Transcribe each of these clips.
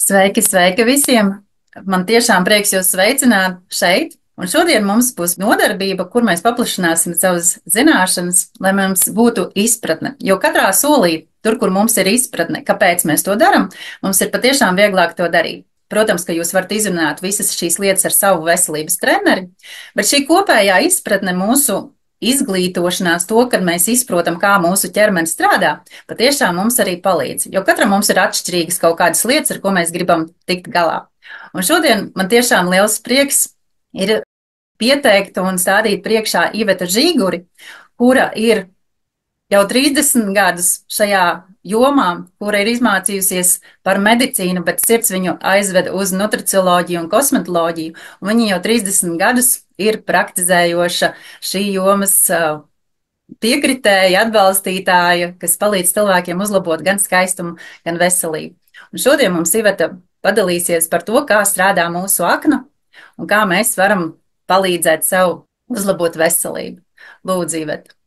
Sveiki, sveiki visiem! Man tiešām prieks jūs sveicināt šeit. Un šodien mums būs nodarbība, kur mēs paplašināsim savas zināšanas, lai mums būtu izpratne. Jo katrā solī, tur, kur mums ir izpratne, kāpēc mēs to darām, mums ir patiešām vieglāk to darīt. Protams, ka jūs varat izrunāt visas šīs lietas ar savu veselības treneri, bet šī kopējā izpratne mūsu izglītošanās, to, kad mēs izprotam, kā mūsu ķermenis strādā, patiešām mums arī palīdz. Jo katram mums ir atšķirīgas kaut kādas lietas, ar ko mēs gribam tikt galā. Un šodien man tiešām liels prieks ir pieteikt un stādīt priekšā Ivetu Žīguri, kura ir jau 30 gadus šajā jomā, kura ir izmācījusies par medicīnu, bet sirds viņu aizved uz nutricioloģiju un kosmetoloģiju. Un viņa jau 30 gadus ir praktizējoša šī jomas piekritēja, atbalstītāja, kas palīdz cilvēkiem uzlabot gan skaistumu, gan veselību. Un šodien mums Iveta padalīsies par to, kā strādā mūsu akna un kā mēs varam palīdzēt sev uzlabot veselību. Lūdzu, Iveta.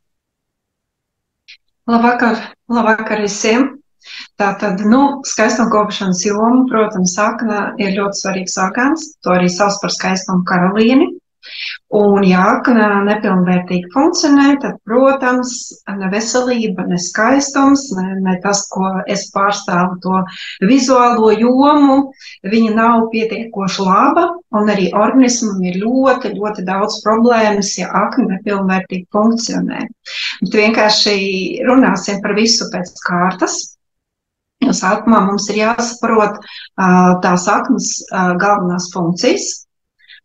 Labvakar visiem! Tātad, skaistumkopašanas joma, protams, akna ir ļoti svarīgs orgāns, to arī sauc par skaistumu karalieni. Un, ja akna nepilnvērtīgi funkcionē, tad, protams, ne veselība, ne skaistums, ne tas, ko es pārstāvu, to vizuālo jomu, viņa nav pietiekoši laba, un arī organismam ir ļoti, ļoti daudz problēmas, ja akna nepilnvērtīgi funkcionē. Bet vienkārši runāsim par visu pēc kārtas. Jo sākumā mums ir jāsaprot tās aknas galvenās funkcijas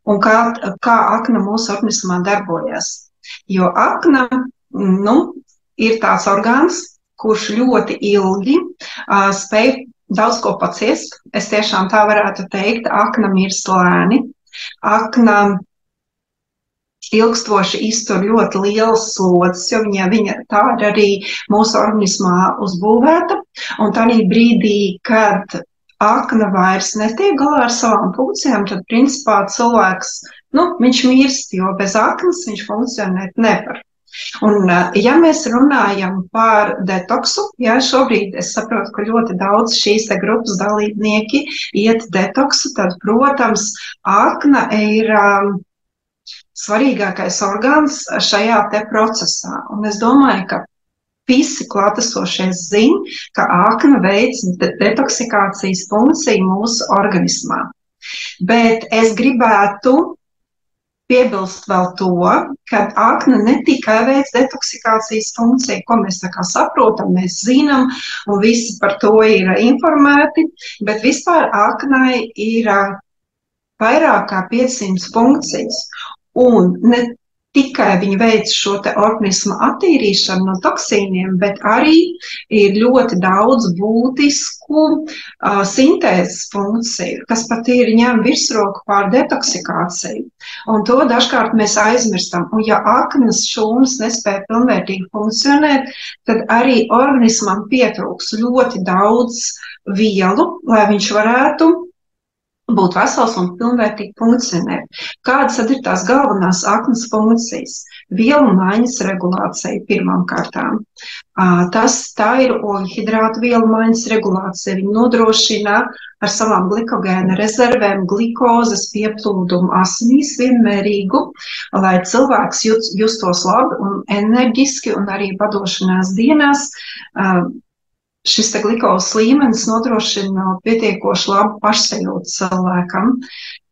un kā akna mūsu organismā darbojas. Jo akna ir tāds orgāns, kurš ļoti ilgi spēj daudz ko paciest. Es tiešām tā varētu teikt, akna mirst lēni. Akna ilgstoši iztur ļoti lielas slodzes, jo viņa tā ir arī mūsu organismā uzbūvēta. Un tādā brīdī, kad akna vairs netiek galā ar savām funkcijām, tad principā cilvēks, viņš mirst, jo bez aknas viņš funkcionēt nevar. Un, ja mēs runājam par detoksu, šobrīd es saprotu, ka ļoti daudz šīs te grupas dalībnieki iet detoksu, tad, protams, akna ir svarīgākais orgāns šajā te procesā. Un es domāju, ka visi klātesošie zina, ka akna veic detoksikācijas funkciju mūsu organismā. Bet es gribētu piebilst vēl to, ka akna ne tikai veic detoksikācijas funkciju, ko mēs tā kā saprotam, mēs zinām, un visi par to ir informēti, bet vispār aknai ir vairāk kā 500 funkcijas. Un ne tikai viņi veic šo te organismu attīrīšanu no toksīniem, bet arī ir ļoti daudz būtisku sintēzes funkciju, kas pat ir ņem virsroku pār detoksikāciju. Un to dažkārt mēs aizmirstam. Un ja aknas šūnas nespēja pilnvērtīgi funkcionēt, tad arī organismam pietrūks ļoti daudz vielu, lai viņš varētu būt vesels un pilnvērtīgi funkcionēt. Kādas tad ir tās galvenās aknas funkcijas? Vielu maiņas regulācija pirmām kārtām. Tā ir ogļhidrātu vielu maiņas regulācija. Viņa nodrošina ar savām glikogēna rezervēm glikozes pieplūdumu asinīs vienmērīgu, lai cilvēks justos labi un enerģiski un arī vadošanās dienās. Šis te glikozes līmenis nodrošina pietiekoši labu pašsajūtu cilvēkam.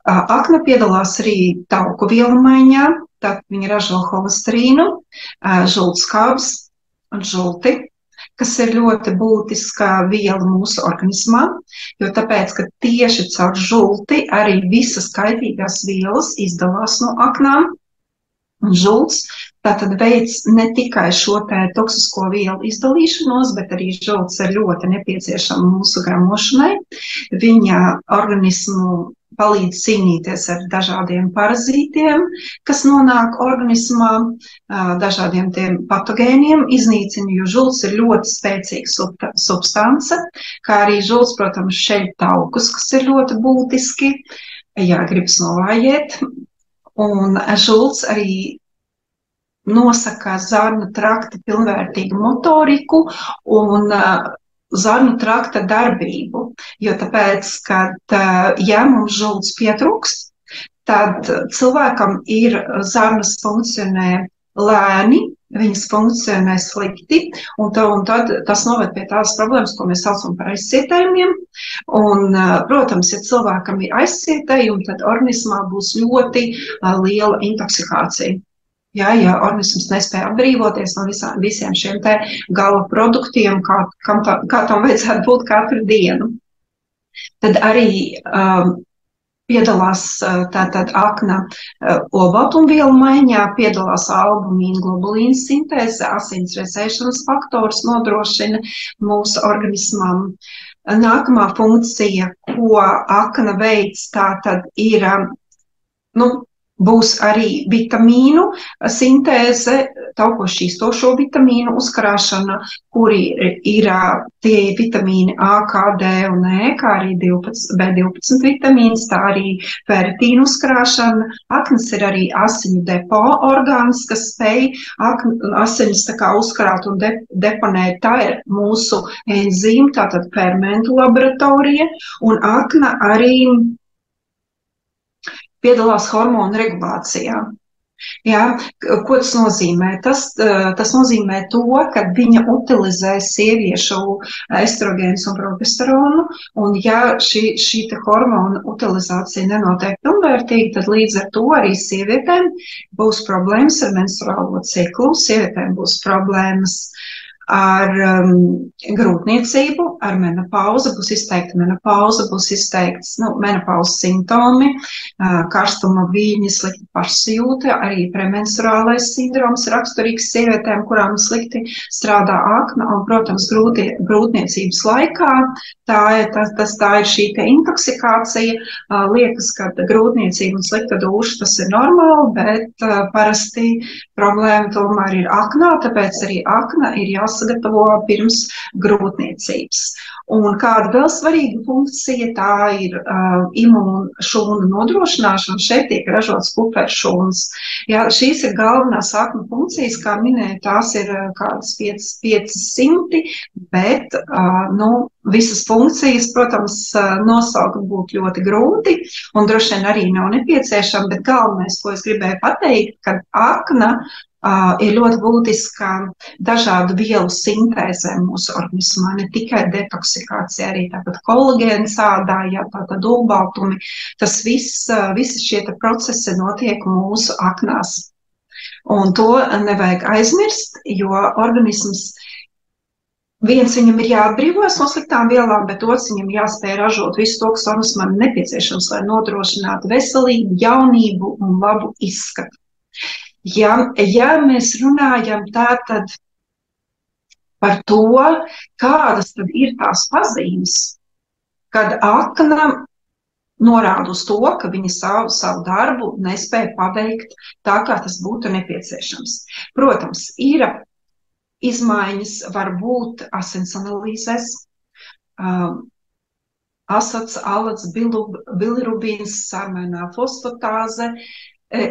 Akna piedalās arī tauku vielu maiņā, tad viņa ražo holesterīnu, žultskābes un žulti, kas ir ļoti būtiska viela mūsu organismā, jo tāpēc, ka tieši caur žulti arī visas kaitīgās vielas izdalās no aknām. Un žults tātad veic ne tikai šo te toksisko vielu izdalīšanos, bet arī žults ir ļoti nepieciešama mūsu gramošanai. Viņa organismu palīdz cīnīties ar dažādiem parazītiem, kas nonāk organismā, dažādiem tiem patogēniem iznīcina, jo žults ir ļoti spēcīga substance, kā arī žults, protams, šeļ taukus, kas ir ļoti būtiski, ja gribas novājēt. Un žults arī nosaka zarnu trakta pilnvērtīgu motoriku un zarnu trakta darbību, jo tāpēc, kad ja mums žults pietrūkst, tad cilvēkam ir zarnas funkcionē lēni, viņas funkcionē slikti, un tad tas noved pie tādas problēmas, ko mēs saucam par aizcietējumiem. Un, protams, ja cilvēkam ir aizcietējumi, tad organismā būs ļoti liela intoksikācija. Ja organisms nespēja atbrīvoties no visiem šiem te gala produktiem, kā tam vajadzētu būt katru dienu. Tad arī piedalās tātad akna olbaltumvielu maiņā, piedalās albumīna globulīna sintēze, asins resēšanas faktors nodrošina mūsu organismam. Nākamā funkcija, ko akna veids, tātad ir, būs arī vitamīnu sintēze, tauko šķīstošo vitamīnu uzkrāšana, kuri ir tie vitamīni A, K, D un E, kā arī B12 vitamīns, tā arī ferritīna uzkrāšana. Aknas ir arī asiņu depo orgāns, kas spēj asiņas tā kā uzkrāt un deponēt. Tā ir mūsu enzīmu, tātad fermentu laboratorija, un akna arī piedalās hormonu regulācijā. Ja, ko tas nozīmē? Tas nozīmē to, ka viņa utilizē sieviešu estrogēnus un progesteronu, un ja šī hormona utilizācija nenotiek pilnvērtīgi, tad līdz ar to arī sievietēm būs problēmas ar menstruālo ciklu, sievietēm būs problēmas ar grūtniecību, ar menopauzi, būs izteikta menopauze, būs izteikts menopauzes simptomi, karstuma viļņi, slikta pašsajūta, arī premenstruālais sindroms raksturīgs sievietēm, kurām slikti strādā akna, un, protams, grūtniecības laikā tā ir šī te intoksikācija. Liekas, ka grūtniecība un slikta duša tas ir normāli, bet parasti problēma tomēr ir aknā, tāpēc arī akna ir jāsagatavo pirms grūtniecības. Un kāda vēl svarīga funkcija, tā ir imūnšūnu nodrošināšana. Šeit tiek ražots kuperšūnas. Ja, šīs ir galvenās aknu funkcijas, kā minēju, tās ir kādas 500, bet visas funkcijas, protams, nosaukt būtu ļoti grūti un droši vien arī nav nepieciešama, bet galvenais, ko es gribēju pateikt, ka akna ir ļoti būtiska dažādu vielu sintēzē mūsu organismā, ne tikai detoksikācija, arī tāpat kolagēns ādā, tātad olbaltumi. Tas visi šie procesi notiek mūsu aknās. Un to nevajag aizmirst, jo organisms viens viņam ir jāatbrīvojas no sliktām vielām, bet otrs viņam jāspēj ražot visu to, kas organismam ir nepieciešams, lai nodrošinātu veselību, jaunību un labu izskatu. Ja mēs runājam tātad par to, kādas tad ir tās pazīmes, kad akna norāda uz to, ka viņa savu darbu nespēja paveikt tā, kā tas būtu nepieciešams. Protams, ir izmaiņas, var būt asins analīzēs, asats, alats, bilirubīns, sarmainā fosfatāze.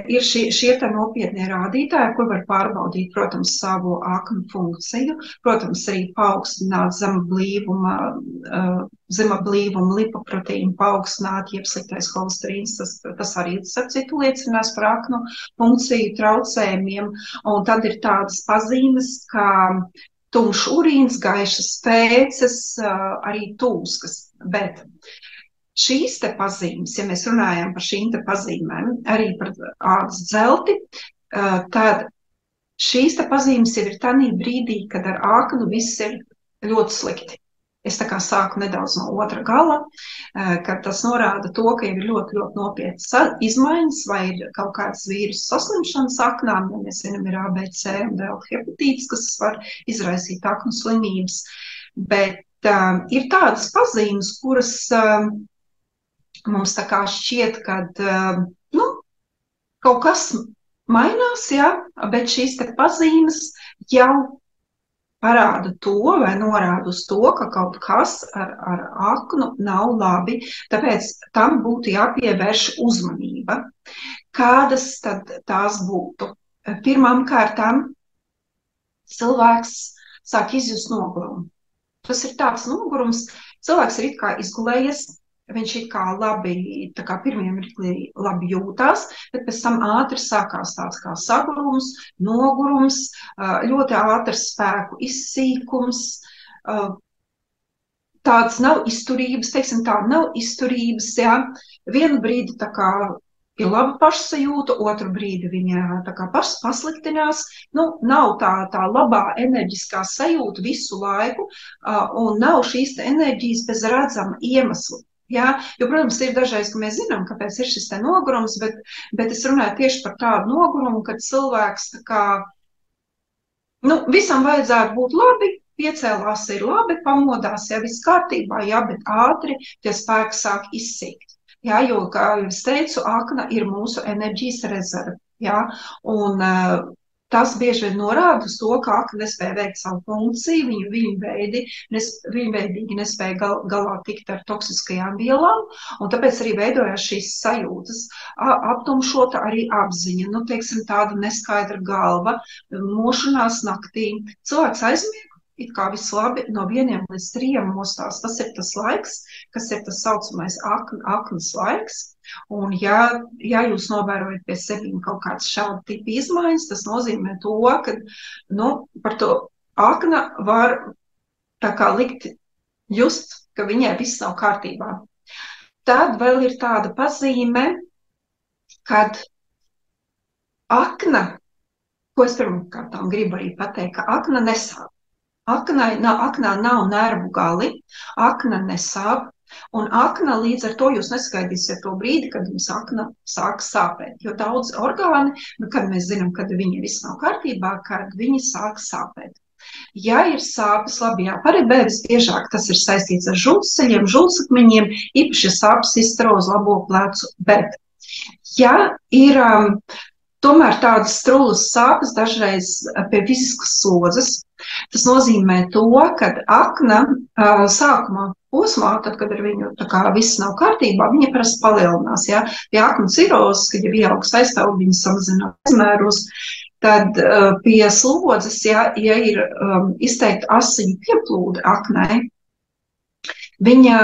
Ir šie tā nopietnie rādītāji, kur var pārbaudīt, protams, savu aknu funkciju, protams, arī paaugstināt zema blīvuma lipoproteīnu, paaugstināt, jeb sliktais holesterīns, tas arī, starp citu, liecinās par aknu funkciju traucējumiem, un tad ir tādas pazīmes, kā tumšs urīns, gaišas pēces, arī tūskas, bet šīs te pazīmes, ja mēs runājam par šīm te pazīmēm, arī par ādas dzelti, tad šīs te pazīmes jau ir tādā brīdī, kad ar aknu viss ir ļoti slikti. Es tā kā sāku nedaudz no otra gala, kad tas norāda to, ka jau ir ļoti, ļoti nopietnas izmaiņas, vai ir kaut kādas vīrusu saslimšanas aknām, ja mēs zinām, ir ABC un D hepatīts, kas var izraisīt aknu slimības. Bet ir tādas pazīmes, kuras mums tā kā šķiet, kad kaut kas mainās, ja, bet šīs te pazīmes jau parāda to vai norāda uz to, ka kaut kas ar aknu nav labi, tāpēc tam būtu jāpievērš uzmanība. Kādas tad tās būtu? Pirmām kārtām cilvēks sāk izjust nogurumu. Tas ir tāds nogurums, cilvēks ir it kā izgulējies, viņš it kā labi, tā kā pirmie mirkli labi jūtās, bet pēc tam ātri sākās tāds kā sagurums, nogurums, ļoti ātrs spēku izsīkums, tāds nav izturības, teiksim tā, nav izturības, jā. Vienu brīdi tā kā ir laba pašsajūta, otru brīdi viņa tā kā pasliktinās, nav tā labā enerģiskā sajūta visu laiku, un nav šīs enerģijas bez redzama iemesla. Jā, jo, protams, ir dažreiz, ka mēs zinām, kāpēc ir šis te nogurums, bet es runāju tieši par tādu nogurumu, kad cilvēks tā kā, visam vajadzētu būt labi, piecēlās ir labi, pamodās, ja viss kārtībā, jā, bet ātri tie spēki sāk izsīkt. Jā, jo, kā es teicu, akna ir mūsu enerģijas rezerve, jā, un tas bieži vien norāda uz to, ka akna nespēja veikt savu funkciju, viņa veidīgi nespēja galā tikt ar toksiskajām vielām, un tāpēc arī veidojās šīs sajūtas, aptumšota arī apziņa, teiksim, tāda neskaidra galva, mošanās naktī, cilvēks aizmieg, it kā viss labi, no 1 līdz 3 mostās. Tas ir tas laiks, kas ir tas saucamais aknas laiks. Un ja jūs novērojat pie sevis kaut kāds šāda tipa izmaiņas, tas nozīmē to, ka, par to akna var tā kā likt just, ka viņai viss nav kārtībā. Tad vēl ir tāda pazīme, kad akna, ko es pirmkārtām gribu arī pateikt, ka akna nesāp. Aknā nav nervu gali, akna nesāp, un akna līdz ar to jūs neskaidīsiet to brīdi, kad jums akna sāk sāpēt. Jo daudz orgāni, kad mēs zinām, kad viņi viss nav kārtībā, kad viņi sāk sāpēt. Ja ir sāpes, labi jāparibē, visbiežāk tas ir saistīts ar žultceļiem, žultsakmeņiem, īpaši sāpes izstaro uz labo plecu, bet ja ir tomēr tādas strulas sāpes dažreiz pie fiziskas slodzes, tas nozīmē to, ka akna sākumā posmā, tad, kad ar viņu tā kā viss nav kārtībā, viņa parasti palielinās. Ja? Pie aknu cirozes, kad jau ieaugs aizstāv, viņa samazinās izmēros, tad pie slodzes, ja ir izteikti asiņu pieplūde aknai, viņa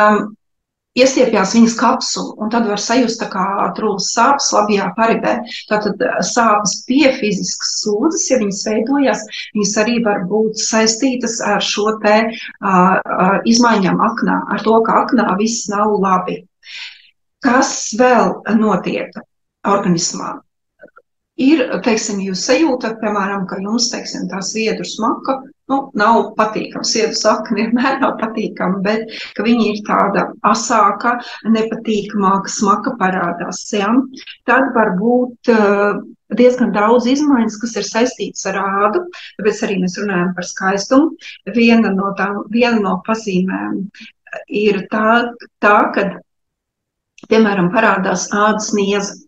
iestiepjās viņas kapsulu, un tad var sajust tā kā trūlas sāpes labajā paribē. Tātad sāpes pie fiziskas slodzes, ja viņas veidojās, viņas arī var būt saistītas ar šo te izmaiņām aknā, ar to, ka aknā viss nav labi. Kas vēl notiek organismā? Ir, teiksim, jūs sajūtat, piemēram, ka jums, teiksim, tā sviedru smaka, nav patīkama, sviedru sakne vienmēr nav patīkama, bet ka viņa ir tāda asāka, nepatīkamāka, smaka parādās. Ja? Tad var būt diezgan daudz izmaiņas, kas ir saistītas ar ādu, tāpēc arī mēs runājam par skaistumu. Viena no pazīmēm ir tā, kad, piemēram, parādās ādas nieze.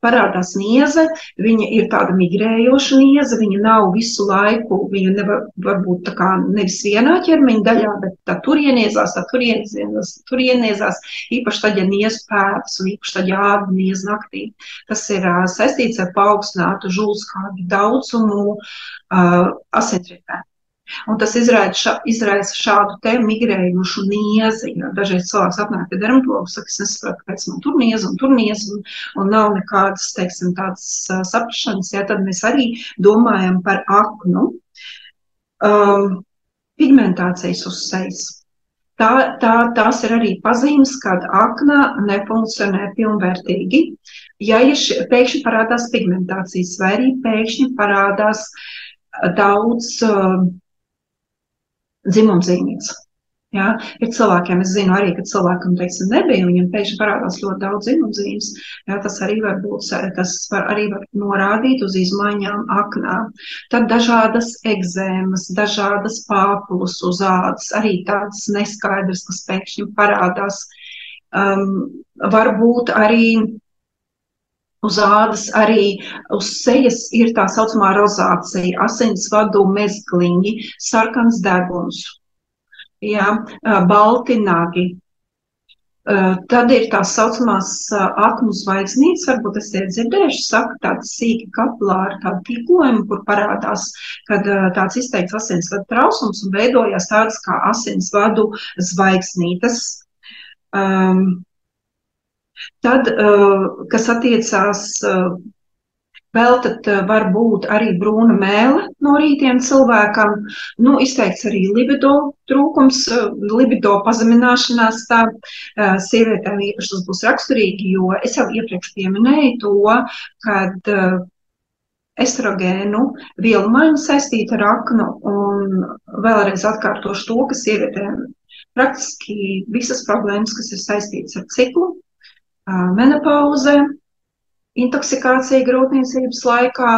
Parādās nieze, viņa ir tāda migrējoša nieze, viņa nav visu laiku, viņa nevar varbūt tā kā nevis vienā ķermeņa daļā, bet tā turieniezās, īpaši tad, ja niez pēdas un īpaši tad, ja āda niez naktī. Tas ir saistīts ar paaugstinātu žultskābju daudzumu asinsritē. Un tas izraisa šādu te migrējušu niezi. Ja dažreiz cilvēks atnāk pie dermatologa, saka, es nesaprotu, kāpēc man tur niezi, un nav nekādas, teiksim, tādas saprašanas. Ja, tad mēs arī domājam par aknu. Pigmentācijas uz sejas. Tās ir arī pazīmes, kad akna nefunkcionē pilnvērtīgi. Ja pēkšņi parādās pigmentācijas, vai arī pēkšņi parādās daudz dzimumzīmības. Ja? Ir cilvēkiem, es zinu arī, ka cilvēkam, teiksim, nebija, viņam pēkšņi parādās ļoti daudz dzimumzīmes. Ja? Tas arī var norādīt uz izmaiņām aknā. Tad dažādas egzēmas, dažādas pāpulas uz ādas, arī tādas neskaidras, kas pēkšņi parādās. Varbūt arī uz ādas, arī uz sejas ir tā saucamā rozācija, asinsvadu mezgliņi, sarkans deguns, ja, balti nagi, Tad ir tās saucamās aknu zvaigznītes, varbūt esat dzirdējuši, saka tādi sīki kapilāri, tādi tīklojumi, kur parādās, kad tāds izteikts asinsvadu trausums un veidojās tādas kā asinsvadu zvaigznītes. Tad, kas attiecās vēl, tad var būt arī brūna mēle no rītiem cilvēkam, izteikts arī libido trūkums, libido pazemināšanās tā sievietēm īpaši tas būs raksturīgi, jo es jau iepriekš pieminēju to, kad estrogēnu vielu maiņa saistīta ar aknu, un vēlreiz atkārtošu to, ka sievietēm praktiski visas problēmas, kas ir saistītas ar ciklu, menopauze, intoksikācija grūtniecības laikā,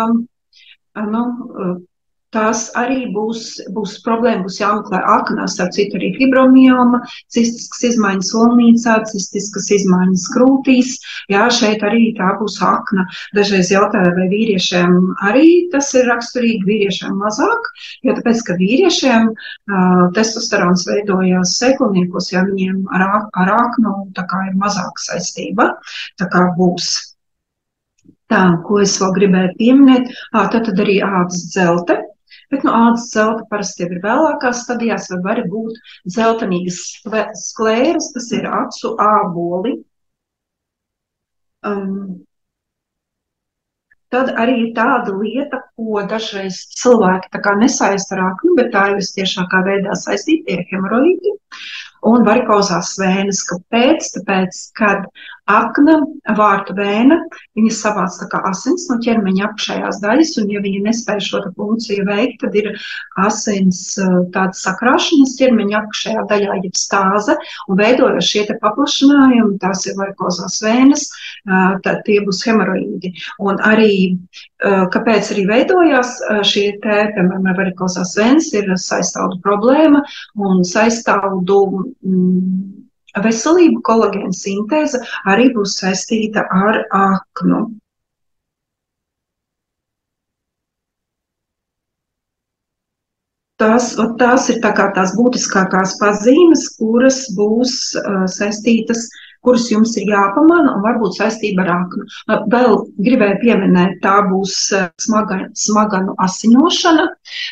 tās arī būs problēma, būs jāmeklē aknās, ar citu arī fibromioma, cistiskas izmaiņas olnīcā, cistiskas izmaiņas krūtīs, jā, šeit arī tā būs akna. Dažreiz jautāja, vai vīriešiem arī tas ir raksturīgi, vīriešiem mazāk, jo tāpēc, ka vīriešiem testosterons veidojās sēkliniekos, ja viņiem ar aknu tā kā ir mazāk saistība, tā kā būs. Tā, ko es vēl gribēju pieminēt, tad arī ādas dzelte, bet ādas dzelte parasti jau ir vēlākās stadijās, vai var būt dzeltenīgas sklēras, tas ir acu āboli. Tad arī ir tāda lieta, ko dažreiz cilvēki tā kā nesaista ar aknu, bet tā jau tiešākā veidā saistīta ir hemoroīdi un varikozās vēnes. Kāpēc? Tāpēc, kad akna, vārtu vēna, viņa savāc tā kā asins no ķermeņa apakšējās daļas, un ja viņa nespēj šo funkciju veikt, tad ir asins tāda sakrāšanas ķermeņa apakšējā daļā, jeb stāze, un veidojas šie te paplašinājumi, tās ir varikozās vēnes, tad tie būs hemoroīdi. Un arī, kāpēc arī veidojās šie te, piemēram, varikozās vēnes, ir saistaudu problēma, un saistaudu veselību, kolagēna sintēze arī būs saistīta ar aknu. Tās ir tā kā tās būtiskākās pazīmes, kuras būs saistītas, kuras jums ir jāpamana un varbūt saistība ar aknu. Vēl gribēju pieminēt, tā būs smaganu asiņošana.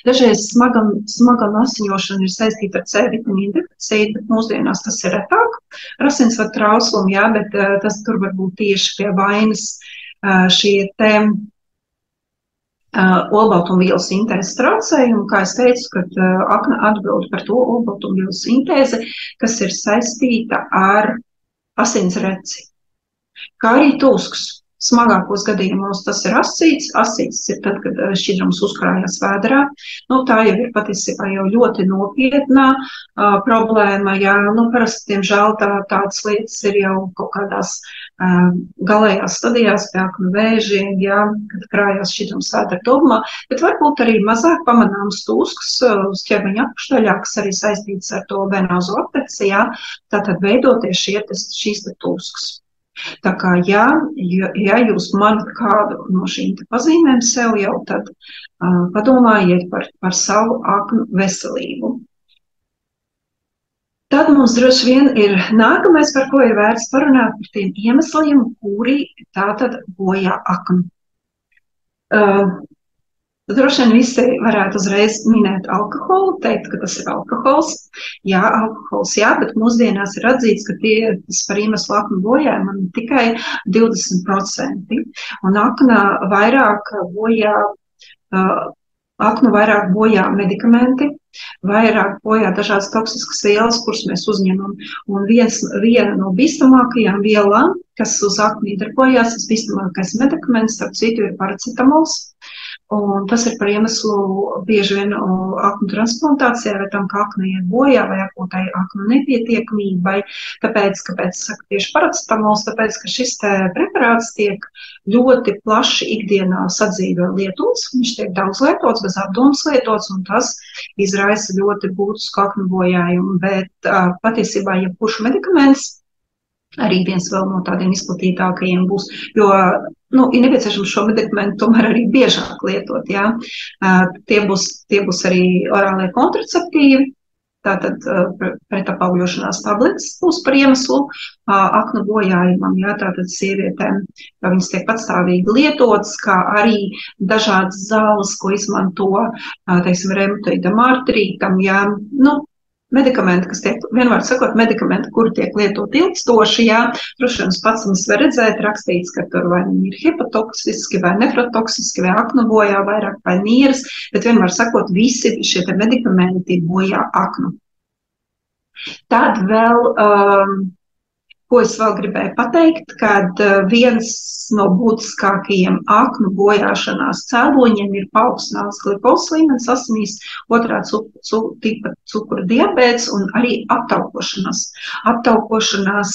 Dažreiz smaganu asiņošana ir saistīta ar C vitamīnu deficītu, bet mūsdienās tas ir retāk. Ar asinsvadu trauslumu, jā, bet tas tur var būt tieši pie vainas šie te olbaltumvielu sintēzes traucējumi, kā es teicu, kad akna atbild par to olbaltumvielu sintēzi, kas ir saistīta ar asinsreci, kā arī tūsks. Smagākos gadījumos tas ir asīts. Asīts ir tad, kad šķidrums uzkrājās vēderā. Tā jau ir patiesībā jau ļoti nopietnā problēma. Jā, parasti, diemžēl, tādas lietas ir jau kaut kādās galējās stadijās pie aknu vēžiem, jā, kad krājās šķidrums vēdera tuvumā, bet varbūt arī mazāk pamanāms tūsks uz ķermeņa apakšdaļā, kas arī saistīts ar to venozu arteri, jā, tātad veidoties šīs te tūsks. Tā kā, ja jūs manat kādu no šīm pazīmēm sev jau, tad padomājiet par savu aknu veselību. Tad mums droši vien ir nākamais, par ko ir vērts parunāt, par tiem iemesliem, kuri tātad bojā aknu. Droši vien visi varētu uzreiz minēt alkoholu, teikt, ka tas ir alkohols. Jā, alkohols, jā, bet mūsdienās ir atzīts, ka tas par iemeslu aknu bojājumu tikai 20%. Un aknu vairāk bojā medikamenti, vairāk bojā dažādas toksiskas vielas, kuras mēs uzņemam. Un viena no bīstamākajām vielām, kas uz aknu iedarbojās, tas bīstamākais medikaments, starp citu, ir paracetamols. Un tas ir par iemeslu bieži vien aknu transplantācijā, vai tam, ka akna iet bojā, vai akūtai aknu nepietiekamībai. Kāpēc saka tieši paracetamols? Tāpēc, ka šis preparāts tiek ļoti plaši ikdienā sadzīvē lietots. Viņš tiek daudz lietots, bez apdomas lietots, un tas izraisa ļoti būtisku aknu bojājumu. Bet patiesībā, jebkurš medikaments, arī viens vēl no tādiem izplatītākajiem būs, jo ir nepieciešams šo medikamentu tomēr arī biežāk lietot. Jā. Tie būs arī orālie kontraceptīvi, Tātad pretapaugļošanās tabletes būs par iemeslu aknu bojājumam, jā, tātad sievietēm, ka viņas tiek patstāvīgi lietotas, kā arī dažādas zāles, ko izmanto, teiksim, reumatoidam artrītam, jā, nu, medikamenti, kas tiek, vienmēr sakot, medikamenti, kuri tiek lietot ilgstoši, jā, droši vien pats mums var redzēt, rakstīts, ka tur vai viņi ir hepatoksiski, vai nefrotoksiski, vai aknu bojā vairāk, vai nieres, bet vienmēr sakot, visi šie te medikamenti bojā aknu. Tad vēl, ko es vēl gribēju pateikt, kad viens no būtiskākajiem aknu bojāšanās cēloņiem ir paaugstināts glikols līmenis asinīs, otrā tipa cukura diabēts un arī aptaukošanās. Aptaukošanās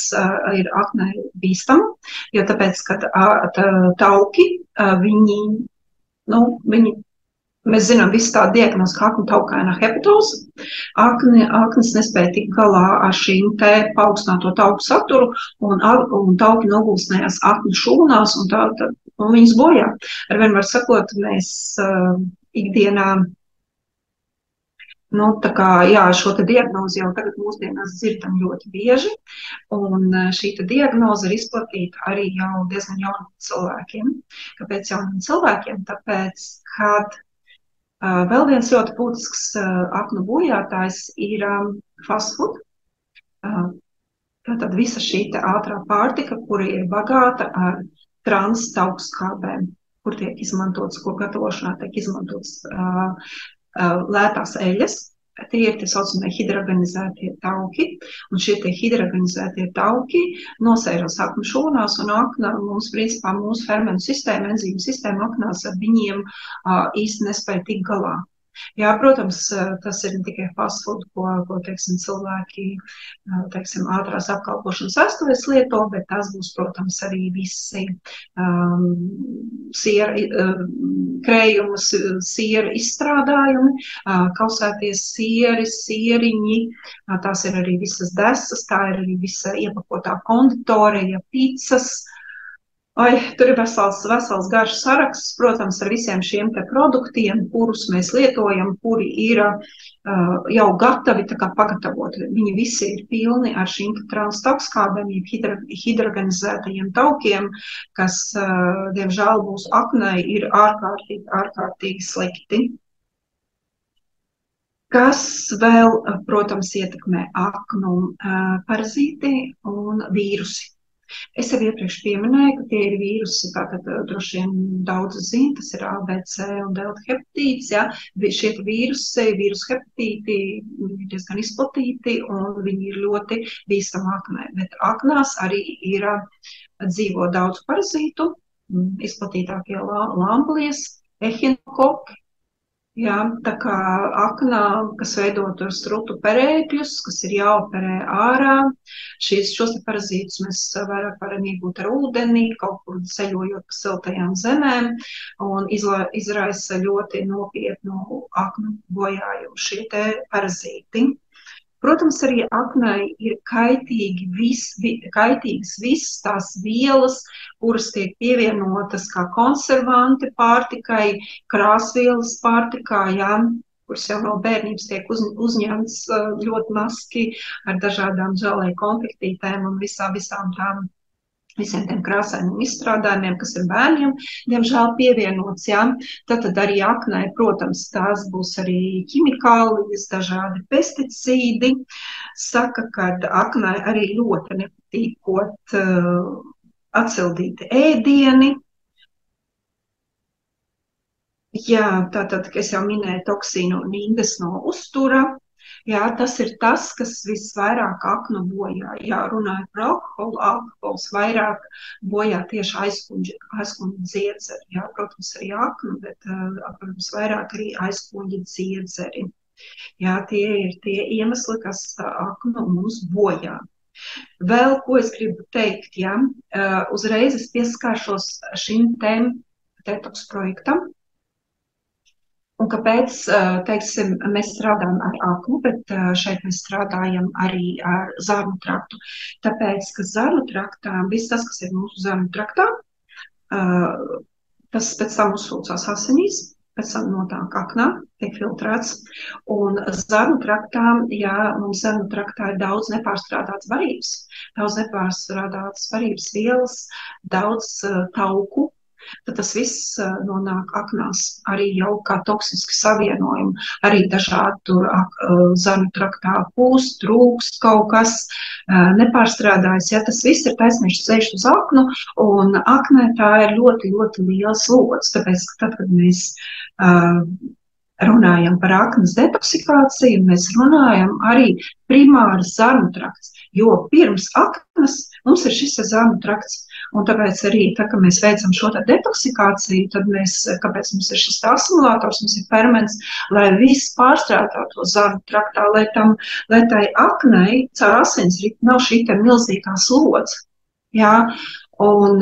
ir aknai bīstama, jo tāpēc, kad tauki, viņi mēs zinām visu tādu diagnozi, kā aknu taukainā hepatoze. Aknas nespēja tikt galā ar šīm te paaugstināto tauku saturu, un tauki nogulsnējās aknu šūnās, un viņas bojā. Arvien var sakot, mēs ikdienā, tā kā, jā, šo te diagnozi jau tagad mūsdienās dzirdam ļoti bieži, un šī te diagnoze ir izplatīta arī jau diezgan jauniem cilvēkiem. Kāpēc jauniem cilvēkiem? Tāpēc, kad vēl viens ļoti būtisks aknu bojātājs ir fast food. Tātad visa šī te ātrā pārtika, kura ir bagāta ar trans taukskābēm, kur tiek izmantotas, ko gatavošanā tiek izmantotas lētās eļas. Tie ir tie saucamie hidrogenizētie tauki, un šie tie hidrogenizētie tauki nosēras aknu šūnās, un akna mums, principā, mūsu fermentu sistēma, enzīmu sistēma aknās ar viņiem īsti nespēja tikt galā. Jā, protams, tas ir ne tikai fast food, ko teiksim, cilvēki, teiksim, ātrās apkalpošanas aiztuvēs lieto, bet tas būs, protams, arī visi krējumus, siera izstrādājumi, kausēties sieri, sieriņi, tās ir arī visas desas, tā ir arī visa iepakotā konditorija, pizzas. Tur ir vesels garš saraksts, protams, ar visiem šiem te produktiem, kurus mēs lietojam, kuri ir jau gatavi tā kā pagatavoti. Viņi visi ir pilni ar šīm transtokskābēm, hidrogenizētajiem taukiem, kas, diemžēl, mūsu aknai ir ārkārtīgi slikti. Kas vēl, protams, ietekmē aknu parazīti un vīrusi. Es jau iepriekš pieminēju, ka tie ir vīrusi, tātad droši vien daudz zina, tas ir ABC un delta hepatīts, ja? Šie vīrusi, vīrusu hepatīti ir diezgan izplatīti un viņi ir ļoti bīstami aknai, bet aknās arī ir dzīvo daudz parazītu, izplatītākie lamblies, ehinokoki. Jā, tā kā aknā, kas veido tur strutu perēkļus, kas ir jāoperē ārā, šos parazītus mēs vairāk varam iegūt ar ūdeni, kaut kur ceļojot pa siltajām zemēm, un izraisa ļoti nopietnu aknu bojājumu šie te parazīti. Protams, arī aknai ir kaitīgas visas tās vielas, kuras tiek pievienotas kā konservanti pārtikai, krāsvielas pārtikā, jā, kuras jau no bērnības tiek uzņemts ļoti maski ar dažādām žēlēju konfektītēm un visiem tiem krāsainiem izstrādājumiem, kas ir bērniem, diemžēl pievienots, jā. Tad arī aknai, protams, tās būs arī ķimikālijas, dažādi pesticīdi. Saka, ka aknai arī ļoti nepatīkot atsildīti ēdieni. Jā, tātad, es jau minēju toksīnu un indes no uztura. Jā, tas ir tas, kas visvairāk aknu bojā. Jā, runāju par alkoholu, alkohols vairāk bojā tieši aizkuņa dziedzeri. Jā, protams, arī aknu, bet, protams, vairāk arī aizkuņa dziedzeri. Jā, tie ir tie iemesli, kas aknu mums bojā. Vēl, ko es gribu teikt, jā, uzreiz es pieskāršos šim detoks projektam. Un kāpēc, teiksim, mēs strādājam ar aknu, bet šeit mēs strādājam arī ar zarnu traktu. Tāpēc, ka zarnu traktā, viss tas, kas ir mūsu zarnu traktā, tas pēc tam uzsūcās asinīs, pēc tam nonāk aknā, tiek filtrēts. Un zarnu traktā, ja mums zarnu traktā ir daudz nepārstrādātas barības, daudz nepārstrādātas barības vielas, daudz tauku, tad tas viss nonāk aknās, arī jau kā toksiski savienojumi, arī dažādi tur zarnu traktā pūst, trūkst kaut kas, nepārstrādājas, ja tas viss ir taisnīgs ceļš uz aknu, un aknē tā ir ļoti, ļoti liela slodze, tāpēc, ka tad, kad mēs runājam par aknas detoksikāciju, mēs runājam arī primāras zarnu trakts, jo pirms aknas mums ir šis zarnu trakts, un tāpēc arī, tā, ka mēs veicam šo detoksikāciju, tad mēs, kāpēc mums ir šis asimilators, mums ir ferments, lai viss pārstrādāto zarnu traktā, lai tai aknei caur asinsritu nav šī te milzīgā slodze, jā, un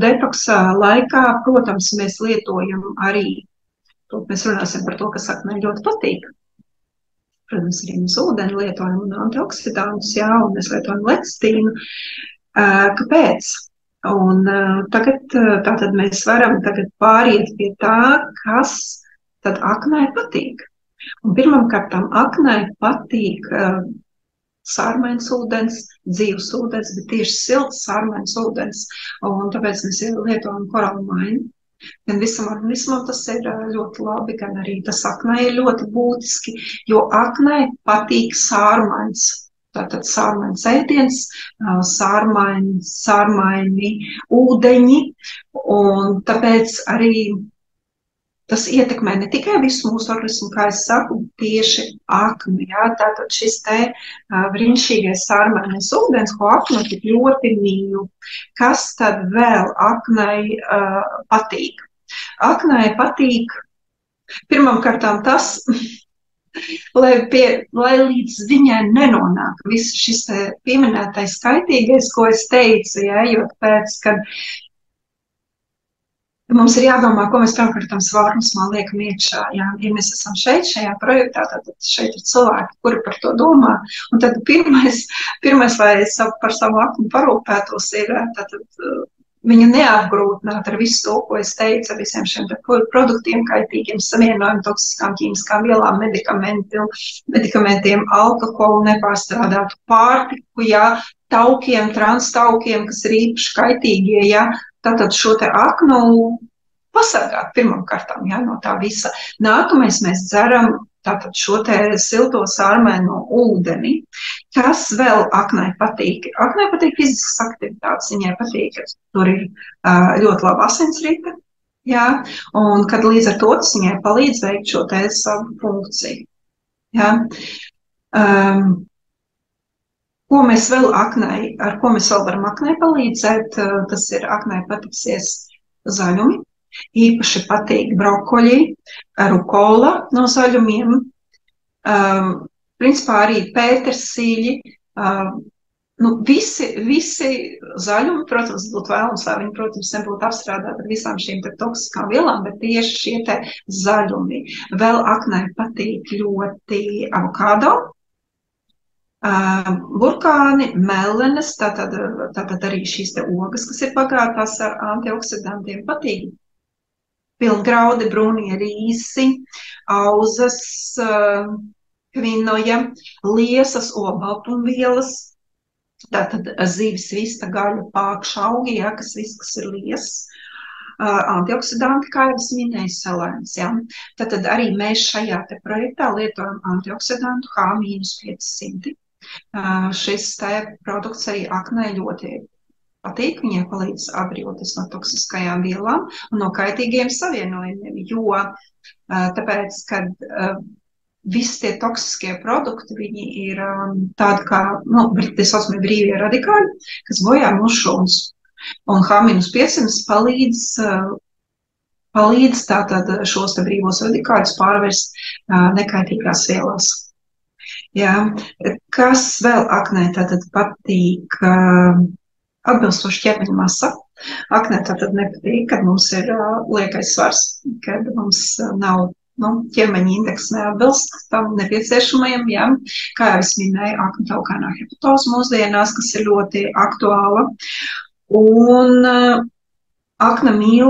detoksā laikā, protams, mēs lietojam arī. Mēs runāsim par to, kas aknei ļoti patīk. Protams, arī mēs ūdeni lietojam un antioksidantus, jā, un mēs lietojam lecitīnu. Kāpēc? Un tagad tātad mēs varam tagad pāriet pie tā, kas tad aknei patīk. Un pirmkārtām aknei patīk sārmains ūdens, dzīves ūdens, bet tieši silts sārmains ūdens. Un tāpēc mēs lietojam koralmainu. Gan visam organismam tas ir ļoti labi, gan arī tas aknei ir ļoti būtiski, jo aknei patīk sārmains. Tātad sārmains ēdiens, sārmaini ūdeņi, un tāpēc arī tas ietekmē ne tikai visu mūsu organismu, kā es saku, tieši akni. Jā, tātad šis te brīnišķīgais sārmainais ūdens, ko aknu tik ļoti mīlu. Kas tad vēl aknei patīk? Aknei patīk pirmkārtām tas, lai līdz viņai nenonāk viss šis pieminētais skaitīgais, ko es teicu, jā, jo pēc, kad mums ir jādomā, ko mēs pirmkārtām savā organismā liekam iekšā. Jā, ja mēs esam šeit, šajā projektā, tad šeit ir cilvēki, kuri par to domā. Un tad pirmais lai par savu aknu parūpētos, ir viņu neapgrūtināt ar visu to, ko es teicu, ar visiem šiem produktiem, kaitīgiem savienojumiem, toksiskām ķīmiskām vielām, medikamentiem, alkoholu, nepārstrādātu pārtiku, jā, taukiem, transtaukiem, kas ir īpaši kaitīgie, jā. Tātad šo te aknu pasargāt pirmkārtām, jā, no tā visa. Nākamais mēs dzeram tātad šo te silto sārmaino ūdeni. Kas vēl aknei patīk? Aknei patīk fiziskas aktivitātes, viņai patīk, ka tur ir ļoti laba asinsrite, jā, un kad līdz ar to tas viņai palīdz veikt šo te savu funkciju, jā. Ko mēs vēl ar ko mēs vēl varam aknei palīdzēt, tas ir aknei patiksies zaļumi, īpaši patīk brokoļi, rukola no zaļumiem, principā arī pētersīļi, visi zaļumi, protams, būtu vēlams, lai viņi, protams, nebūtu apstrādāti ar visām šīm toksiskām vielām, bet tieši šie te zaļumi. Vēl aknei patīk ļoti avokado, burkāni, melenes, tātad arī šīs te ogas, kas ir bagātās ar antioksidantiem, patīk. Pilngraudi, brūnie rīsi, auzas, kvinoja, liesas, olbaltumvielas, tātad zīves vista, gaļa, pākša augi, jā, kas ir liesas. Antioksidanti, kā jau es minēju, selēns. Ja? Tātad arī mēs šajā te projektā lietojam antioksidantu H-500. Šis te produkts arī aknei ļoti patīk, viņai palīdz atbrīvoties no toksiskajām vielām un no kaitīgiem savienojumiem, jo tāpēc, kad visi tie toksiskie produkti, viņi ir tādi kā, tie saucamie brīvie radikāļi, kas bojā mūsu šūnas. Un H-500 palīdz tātad šos te brīvos radikāļus pārvērst nekaitīgās vielās. Jā. Kas vēl aknei tātad patīk? Atbilstoši ķermeņa masa. Aknei tātad nepatīk, kad mums ir liekais svars, kad mums nav ķermeņa indeks neatbilst tam nepieciešamajam, jā. Kā jau es minēju, aknu traukainā hepatoza mūsdienās, kas ir ļoti aktuāla. Un akna mīl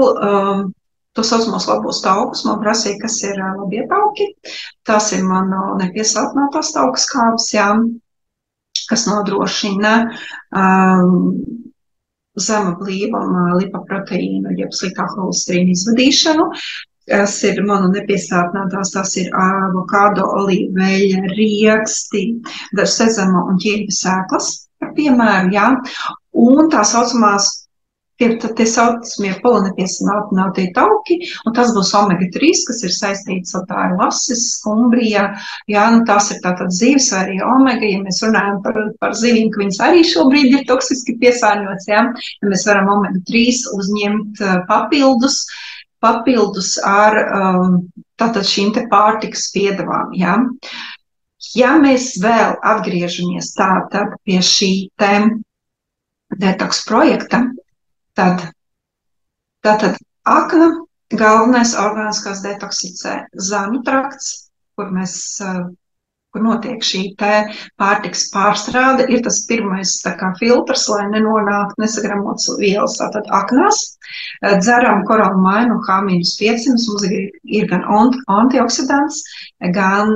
to saucamos labos taukus. Man prasīja, kas ir labie tauki. Tas ir mano nepiesātinātās tauku skābes, jā, kas nodrošina zema blīvuma lipoproteīnu, jeb sliktā holesterīna izvadīšanu. Tas ir manu nepiesātinātās, tas ir avokado, olīveļa, rieksti, sezama un ķirpes sēklas, par piemēru, jā. Un tā saucamās, tie saucamie polinepiesātinātie tauki, un tas būs omega-3, kas ir saistīts ar tā ir lasis, skumbrija, jā, nu tās ir tātad zivis vai arī omega, ja mēs runājam par zivīm, ka viņas arī šobrīd ir toksiski piesārņots, jā, ja mēs varam omega-3 uzņemt papildus ar tātad šīm te pārtikas piedevām, jā. Ja mēs vēl atgriežamies tātad pie šī te detoks projekta, tātad akna galvenais orgāniskās detoksicē zāņu trakts, kur notiek šī te pārtikas pārstrāde, ir tas pirmais tā kā filtrs, lai nenonāk nesagramots vielas, tātad aknās. Dzeram korālu mainu H-5, mums ir gan antioksidants, gan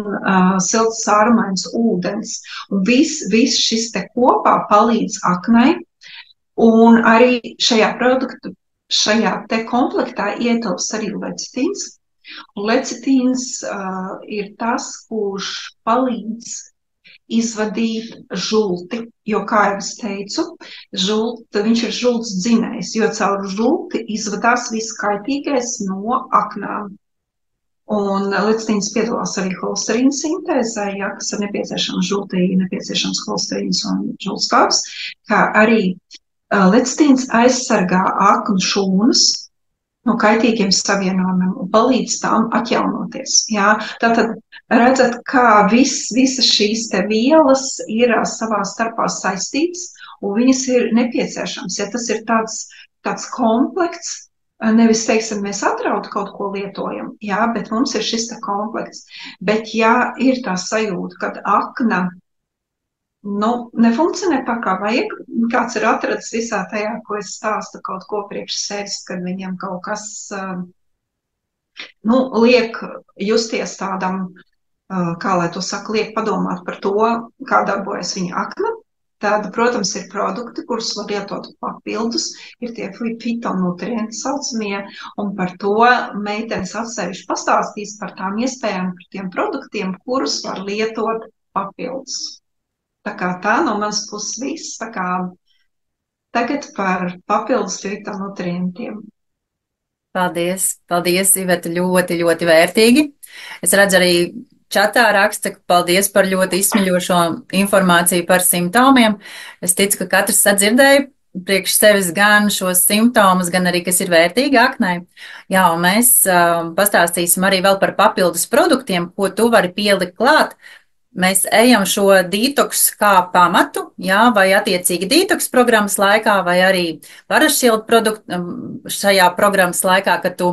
silts sārumains ūdens. Un viss šis te kopā palīdz aknai, un arī šajā te komplektā ietilpst arī lecitīns. Lecitīns ir tas, kurš palīdz izvadīt žulti, jo, kā jau es teicu, viņš ir žults dzinējs, jo caur žulti izvadās viss kaitīgais no aknām. Un lecitīns piedalās arī holesterīna sintēzē, ja, kas ir nepieciešams žultī, nepieciešams holesterīns un žultskābs, kā arī lecitīns aizsargā aknu šūnas no kaitīgiem savienojumiem un palīdz tām atjaunoties. Jā. Tātad redzat, kā visas šīs te vielas ir savā starpā saistītas un viņas ir nepieciešams. Ja tas ir tāds komplekts, nevis, teiksim, mēs atrautu kaut ko lietojam, jā, bet mums ir šis te komplekts. Bet ja ir tā sajūta, kad akna nefunkcionē tā kā vajag. Kāds ir atrads visā tajā, ko es stāstu kaut ko priekš sevis, kad viņam kaut kas, liek justies tādam, kā lai to saka, liek padomāt par to, kā darbojas viņa akna. Tad, protams, ir produkti, kurus var lietot papildus, ir tie fitonutrienti saucamie, un par to meitenes atsevišķi pastāstīs par tām iespējām, par tiem produktiem, kurus var lietot papildus. Tā no manas puses viss, tagad par papildus fitonutrientiem. Paldies, Iveta, ļoti, ļoti vērtīgi. Es redzu arī čatā raksta, ka paldies par ļoti izsmeļošo informāciju par simptomiem. Es ticu, ka katrs sadzirdēja priekš sevis gan šos simptomus, gan arī, kas ir vērtīgi aknai. Jā, un mēs pastāstīsim arī vēl par papildus produktiem, ko tu vari pielikt klāt. Mēs ejam šo detoks kā pamatu, jā, vai attiecīgi detoks programmas laikā, vai arī parašķildu produktu šajā programmas laikā, kad tu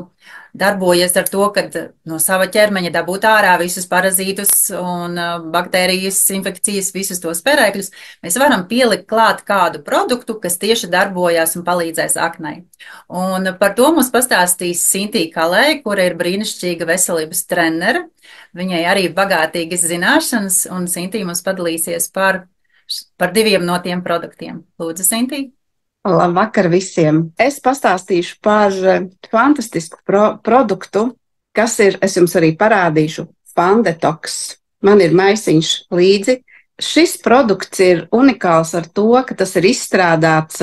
darbojies ar to, kad no sava ķermeņa dabūt ārā visus parazītus un baktērijas, infekcijas, visus tos perēkļus, mēs varam pielikt klāt kādu produktu, kas tieši darbojās un palīdzēs aknai. Un par to mums pastāstīs Sintī Kalē, kura ir brīnišķīga veselības trenere. Viņai arī bagātīgas zināšanas, un Sintī mums padalīsies par 2 no tiem produktiem. Lūdzu, Sintī. Labvakar visiem! Es pastāstīšu par fantastisku produktu, kas ir, es jums arī parādīšu, Fandetoks. Man ir maisiņš līdzi. Šis produkts ir unikāls ar to, ka tas ir izstrādāts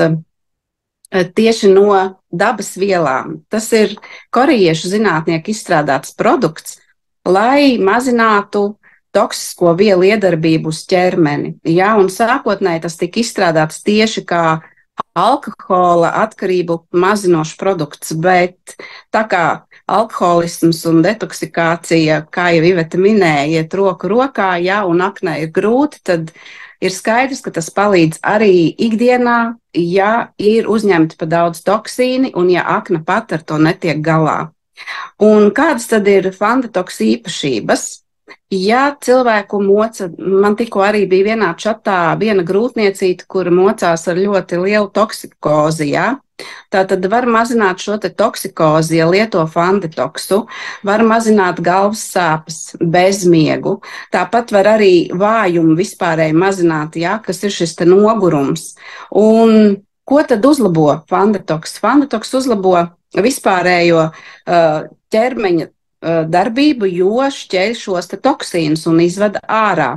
tieši no dabas vielām. Tas ir korejiešu zinātnieku izstrādāts produkts, lai mazinātu toksisko vielu iedarbību uz ķermeni. Jā, un sākotnēji tas tika izstrādāts tieši kā alkohola atkarību mazinošs produkts, bet tā kā alkoholisms un detoksikācija, kā jau Iveta minēja, iet roku rokā, ja, un aknai ir grūti, tad ir skaidrs, ka tas palīdz arī ikdienā, ja ir uzņemti pa daudz toksīni un ja akna pat ar to netiek galā. Un kādas tad ir Fandetoks īpašības? Ja cilvēku moca, man tikko arī bija vienā čatā viena grūtniecīte, kura mocās ar ļoti lielu toksikozi, ja? Tātad var mazināt šo te toksikozi, ja lieto fandetoksu, var mazināt galvas sāpes, bezmiegu. Tāpat var arī vājumu vispārēji mazināt, ja, kas ir šis te nogurums. Un ko tad uzlabo fandetoks? Fandetoks uzlabo vispārējo ķermeņa darbību, jo šķeļ šos te toksīnus un izvada ārā.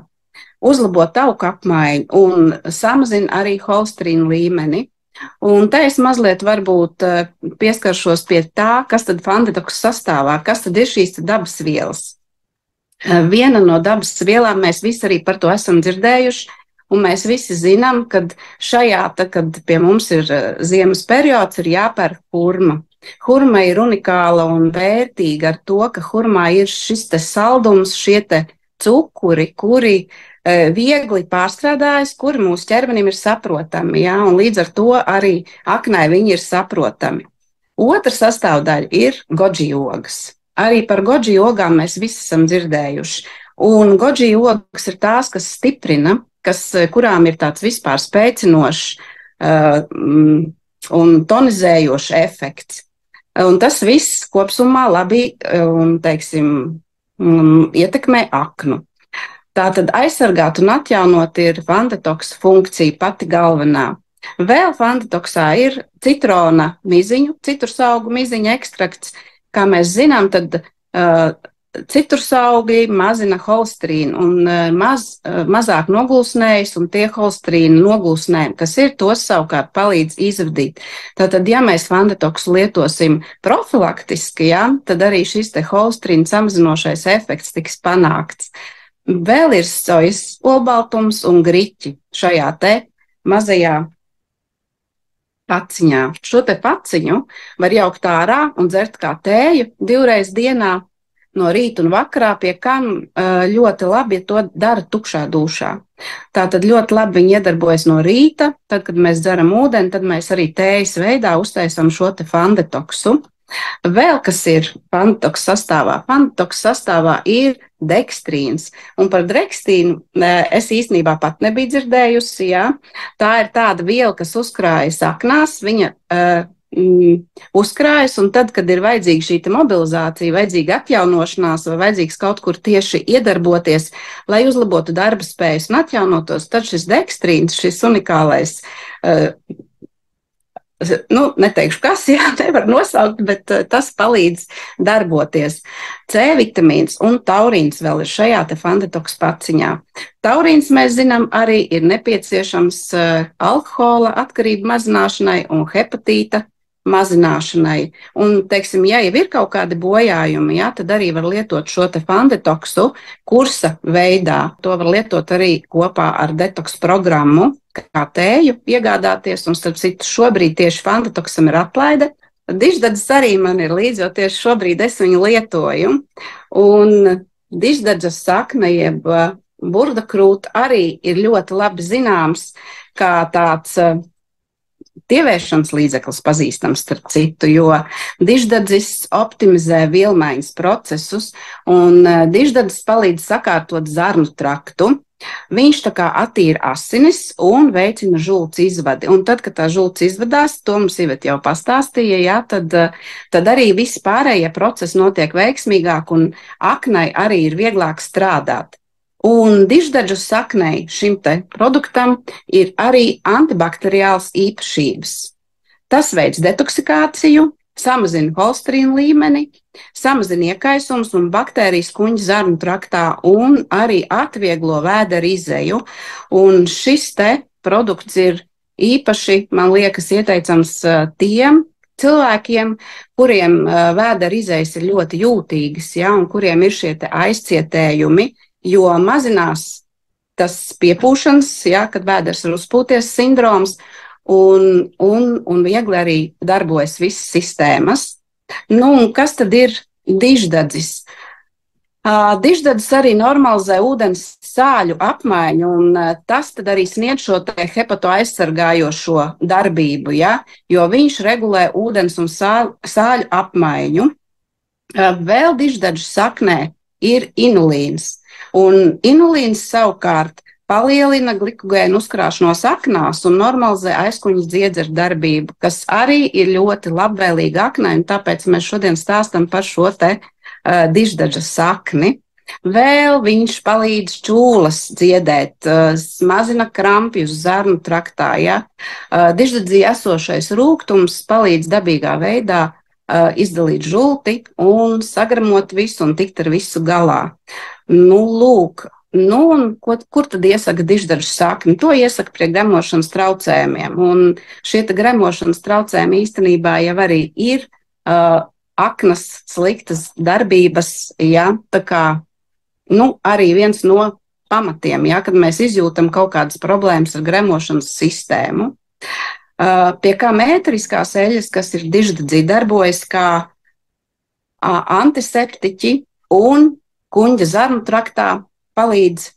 Uzlabo tauku apmaiņu un samazina arī holesterīnu līmeni. Un te es mazliet varbūt pieskaršos pie tā, kas tad fandetoks sastāvā, kas tad ir šīs dabas vielas. Viena no dabas vielām, mēs visi arī par to esam dzirdējuši, un mēs visi zinām, ka šajā, kad pie mums ir ziemas periods, ir jāpērk hurma. Hurma ir unikāla un vērtīga ar to, ka hurmā ir šis te saldums, šie te cukuri, kuri viegli pārstrādājas, kuri mūsu ķermenim ir saprotami, ja, un līdz ar to arī aknai viņi ir saprotami. Otra sastāvdaļa ir goji ogas. Arī par goji ogām mēs visi esam dzirdējuši. Un goji ogas ir tās, kas stiprina, kurām ir tāds vispār spēcinošs un tonizējošs efekts. Un tas viss kopsumā labi, ietekmē aknu. Tātad aizsargāt un atjaunot ir fandetoksa funkcija pati galvenā. Vēl fandetoksā ir citrona miziņu, citrusaugu miziņu ekstrakts. Kā mēs zinām, tad citrusaugi mazina holesterīnu un mazāk nogulsnējas, un tie holesterīnu nogulsnējumi, kas ir, tos savukārt palīdz izvadīt. Tātad, ja mēs fandetoksu lietosim profilaktiski, ja, tad arī šis te holesterīnu samazinošais efekts tiks panākts. Vēl ir sojas olbaltums un griķi šajā te mazajā paciņā. Šo te paciņu var jaukt ārā un dzert kā tēju 2 reizes dienā no rīta un vakarā, pie kam ļoti labi, ja to dara tukšā dūšā. Tātad ļoti labi viņi iedarbojas no rīta, tad, kad mēs dzeram ūdeni, tad mēs arī tējas veidā uztaisam šo te fandetoksu. Vēl kas ir fandetoks sastāvā? Fandetoks sastāvā ir dekstrīns, un par dekstīnu es īstenībā pat nebiju dzirdējusi, jā. Tā ir tāda viela, kas uzkrājas aknās, viņa uzkrājas, un tad, kad ir vajadzīga šī mobilizācija, vajadzīga atjaunošanās vai vajadzīgs kaut kur tieši iedarboties, lai uzlabotu darba spējas un atjaunotos, tad šis dekstrīns, šis unikālais neteikšu kas, jā, nevar nosaukt, bet tas palīdz darboties. C vitamīns un taurīns vēl ir šajā te fandetoks paciņā. Taurīns, mēs zinām, arī ir nepieciešams alkohola atkarību mazināšanai un hepatīta mazināšanai. Un, teiksim, ja jau ir kaut kādi bojājumi, jā, tad arī var lietot šo te fandetoksu kursa veidā. To var lietot arī kopā ar detoks programmu, kā tēju iegādāties, un starp citu šobrīd tieši fandetoksam ir atlaide. Diždadzes arī man ir līdzi, jo tieši šobrīd es viņu lietoju. Un diždadzes sakne, jeb burdakrūta arī ir ļoti labi zināms, kā tāds tievēršanas līdzeklis pazīstams starp citu, jo diždadzis optimizē vielmaiņas procesus, un diždadzis palīdz sakārtot zarnu traktu. Viņš tā kā attīra asinis un veicina žults izvadi. Un tad, kad tā žults izvadās, to mums Iveta jau pastāstīja, jā, tad arī visi pārējie procesi notiek veiksmīgāk un aknai arī ir vieglāk strādāt. Un diždadžu saknei šim te produktam ir arī antibakteriāls īpašības. Tas veic detoksikāciju, samazina holesterīnu līmeni, samazina iekaisums un baktērijas kuņģa zarnu traktā un arī atvieglo vēdera izeju. Un šis te produkts ir īpaši, man liekas, ieteicams tiem cilvēkiem, kuriem vēdera izejas ir ļoti jūtīgas, ja, un kuriem ir šie te aizcietējumi, jo mazinās tas piepūšanas, ja, kad vēders var uzpūties sindroms, un viegli arī darbojas visas sistēmas. Un kas tad ir diždadzis? Diždadzis arī normalizē ūdens sāļu apmaiņu, un tas tad arī sniedz šo te hepato aizsargājošo darbību, ja, jo viņš regulē ūdens un sāļu apmaiņu. Vēl diždadžu saknē ir inulīns, un inulīns savukārt palielina glikogēnu uzkrāšanos aknās un normalizē aizkuņas dziedzera darbību, kas arī ir ļoti labvēlīga aknai, un tāpēc mēs šodien stāstam par šo te diždažas sakni. Vēl viņš palīdz čūlas dziedēt, mazina krampjus zarnu traktā. Ja? Diždadzī esošais rūgtums palīdz dabīgā veidā izdalīt žulti un sagramot visu un tikt ar visu galā. Nu, lūk, un kur tad iesaka diždažu sakni? To iesaka pie gremošanas traucējumiem. Un šie gremošanas traucējumi īstenībā jau arī ir aknas sliktas darbības, ja, tā kā, arī viens no pamatiem, ja, kad mēs izjūtam kaut kādas problēmas ar gremošanas sistēmu. Pie kā mētriskās eļas, kas ir diždadzī, darbojas kā antiseptiķi un kuņģa zarnu traktā palīdz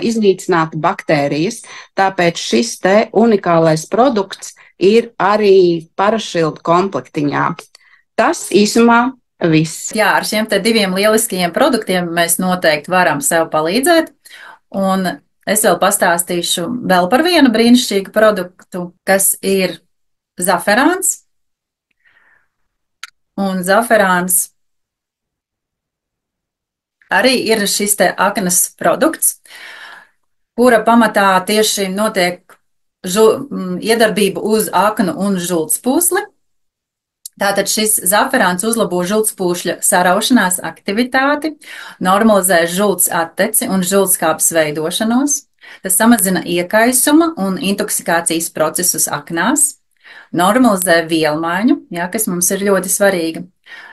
iznīcināt baktērijas, tāpēc šis te unikālais produkts ir arī parašildu komplektiņā. Tas īsumā viss. Jā, ar šiem te 2 lieliskajiem produktiem mēs noteikti varam sev palīdzēt, un es vēl pastāstīšu vēl par vienu brīnišķīgu produktu, kas ir zaferāns, un zaferāns arī ir šis te aknas produkts, kura pamatā tieši notiek iedarbība uz aknu un žultspūsli. Tātad šis zaferāns uzlabo žultspūšļa saraušanās aktivitāti, normalizē žults atteci un žultskāpes veidošanos. Tas samazina iekaisuma un intoksikācijas procesus aknās, normalizē vielmaiņu, kas mums ir ļoti svarīga.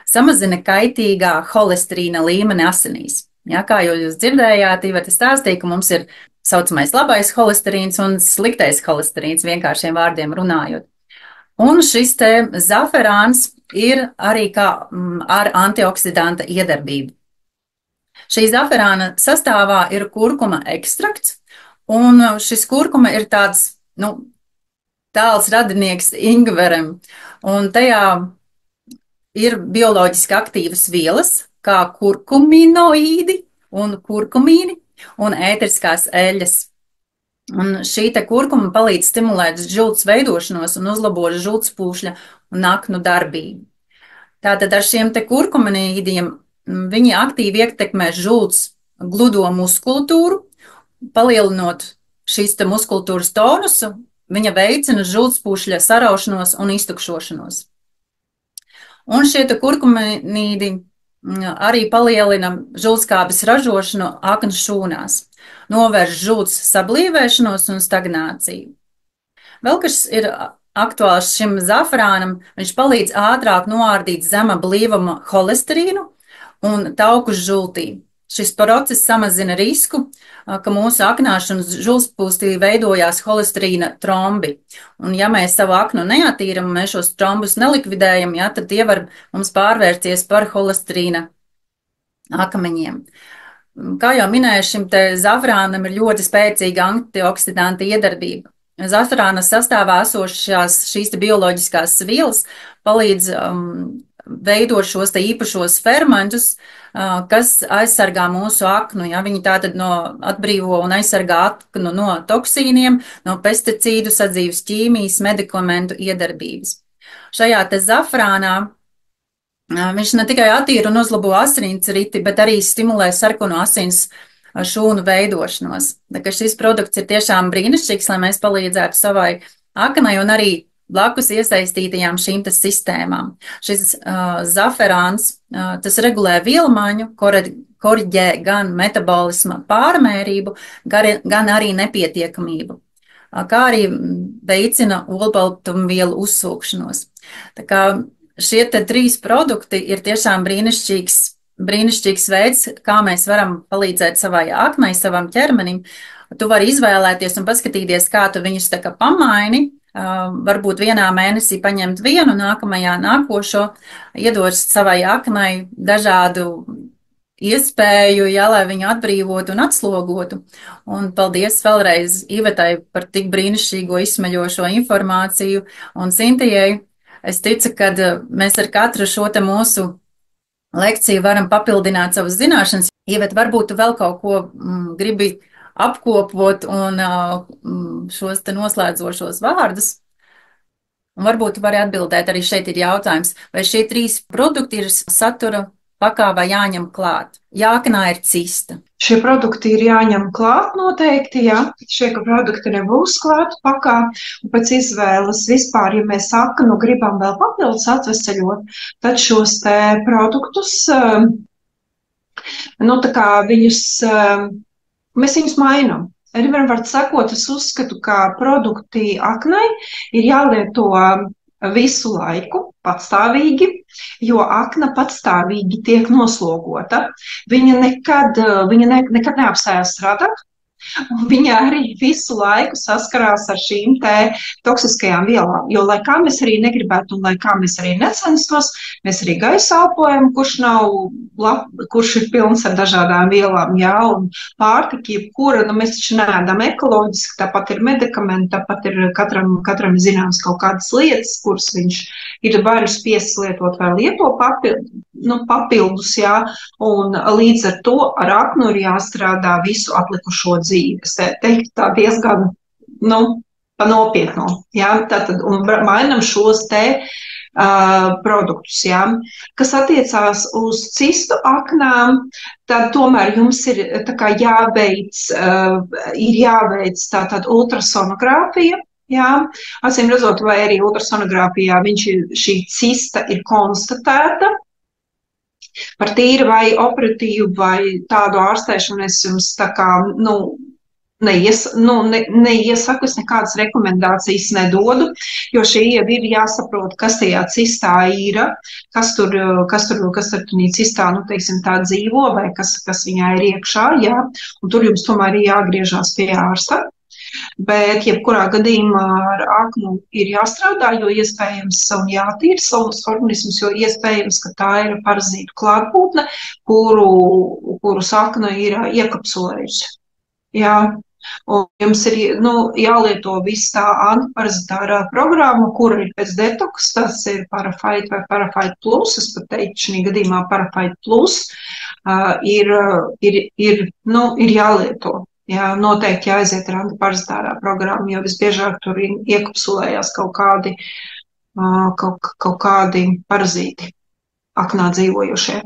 Samazina kaitīgā holesterīna līmeni asinīs. Kā jau jūs dzirdējāt, Iveta stāstīja, ka mums ir saucamais labais holesterīns un sliktais holesterīns, vienkāršiem vārdiem runājot. Un šis te zaferāns ir arī kā ar antioksidanta iedarbību. Šī zaferāna sastāvā ir kurkuma ekstrakts, un šis kurkuma ir tāds, tāls radinieks ingveram, un tajā ir bioloģiski aktīvas vielas, kā kurkuminoīdi un kurkumīni un ēteriskās eļļas. Un šī te kurkuma palīdz stimulēt žults veidošanos un uzlabo žultspūšļa un aknu darbību. Tātad ar šiem te kurkuminīdiem viņi aktīvi ietekmē žults gludo muskultūru, palielinot šīs te muskultūras tonusu, viņa veicina žultspūšļa saraušanos un iztukšošanos. Un šie te kurkuminīdi arī palielina žultskābes ražošanu aknu šūnās, novērš žults sablīvēšanos un stagnāciju. Vēl kas ir aktuāls šim zaferānam, viņš palīdz ātrāk noārdīt zema blīvuma holesterīnu un taukus žultī. Šis process samazina risku, ka mūsu aknās un žultspūstī veidojās holesterīna trombi. Un ja mēs savu aknu neatīram, mēs šos trombus nelikvidējam, tad tie var mums pārvērsties par holesterīna akmeņiem. Kā jau minēju, šim te zaferānam ir ļoti spēcīga antioksidanta iedarbība. Zaferāna sastāvā esošās šīs te bioloģiskās vielas palīdz veidot šos te īpašos fermentus, kas aizsargā mūsu aknu. Viņi tātad atbrīvo un aizsargā aknu no toksīniem, no pesticīdu, sadzīves ķīmijas, medikamentu iedarbības. Šajā te zaferānā viņš ne tikai attīra un uzlabo asinsriti, bet arī stimulē sarkano asins šūnu veidošanos. Tā kā šis produkts ir tiešām brīnišķīgs, lai mēs palīdzētu savai aknai un arī blakus iesaistītajām šīm te sistēmām. Šis zaferāns, tas regulē vielmaiņu, koriģē gan metabolisma pārmērību, gan arī nepietiekamību, kā arī veicina olbaltumvielu uzsūkšanos. Tā kā šie te 3 produkti ir tiešām brīnišķīgs veids, kā mēs varam palīdzēt savai aknai, savam ķermenim. Tu vari izvēlēties un paskatīties, kā tu viņus tā kā pamaini. Varbūt vienā mēnesī paņemt vienu, nākamajā nākošo, iedot savai aknai dažādu iespēju, lai viņu atbrīvotu un atslogotu. Un paldies vēlreiz Ivetai par tik brīnišķīgo izsmeļošo informāciju un Sintijai. Es ticu, ka mēs ar katru šo te mūsu lekciju varam papildināt savas zināšanas. Iveta, varbūt tu vēl kaut ko gribi apkopot un šos te noslēdzošos vārdus. Un varbūt tu vari atbildēt, arī šeit ir jautājums, vai šie 3 produkti ir satura pakā vai jāņem klāt? Jāknā ir cista. Šie produkti ir jāņem klāt noteikti, jā. Šie produkti nebūs klāt pakā. Un pēc izvēles vispār, ja mēs aknu gribam vēl papildus atveseļot, tad šos te produktus, tā kā mēs viņus mainām. Arī var sakot, es uzskatu, ka produkti aknai ir jālieto visu laiku, patstāvīgi, jo akna patstāvīgi tiek noslogota. Viņa nekad neapstājās strādāt, un viņa arī visu laiku saskarās ar šīm te toksiskajām vielām. Jo, lai kā mēs arī negribētu, un lai kā mēs arī necenstos, mēs arī gaisu elpojam, kurš ir pilns ar dažādām vielām, jā, un pārtika, jebkura, mēs taču neēdam ekoloģiski, tāpat ir medikamenti, tāpat ir katram zināms kaut kādas lietas, kuras viņš ir vai nu spiests lietot, vai lieto papildus, jā, un līdz ar to ar aknu ir jāstrādā visu atlikušo dzīvi. Es teiktu tā diezgan, pa nopietno, jā, tātad, un mainam šos te produktus, jā. Kas attiecās uz cistu aknām, tad tomēr jums ir tā kā jāveic tātad ultrasonogrāfija, jā. Acīm redzot, vai arī ultrasonogrāfijā šī cista ir konstatēta. Par tīru vai operatīvu vai tādu ārstēšanu es jums tā kā, neiesaku, es nekādas rekomendācijas nedodu, jo šī jau ir jāsaprot, kas tajā cistā ir, kas tur cistā, teiksim, tā dzīvo, vai kas viņā ir iekšā, jā, un tur jums tomēr ir jāgriežās pie ārsta. Bet, jebkurā gadījumā ar aknu ir jāstrādā, jo iespējams un jātīra savus organismus, jo iespējams, ka tā ir parazītu klātbūtne, kuru akna ir iekapsulējusi. Jā, un jums ir jālieto viss tā antiparazitārā programma, kura ir pēc detoks, tas ir Parafite vai Parafite Plus, es pat teiktu šī gadījumā Parafite Plus, ir jālieto. Jā, noteikti jāaiziet ar antiparazitārā programmu, jo visbiežāk tur iekapsulējās kaut kādi parazīti aknā dzīvojošie.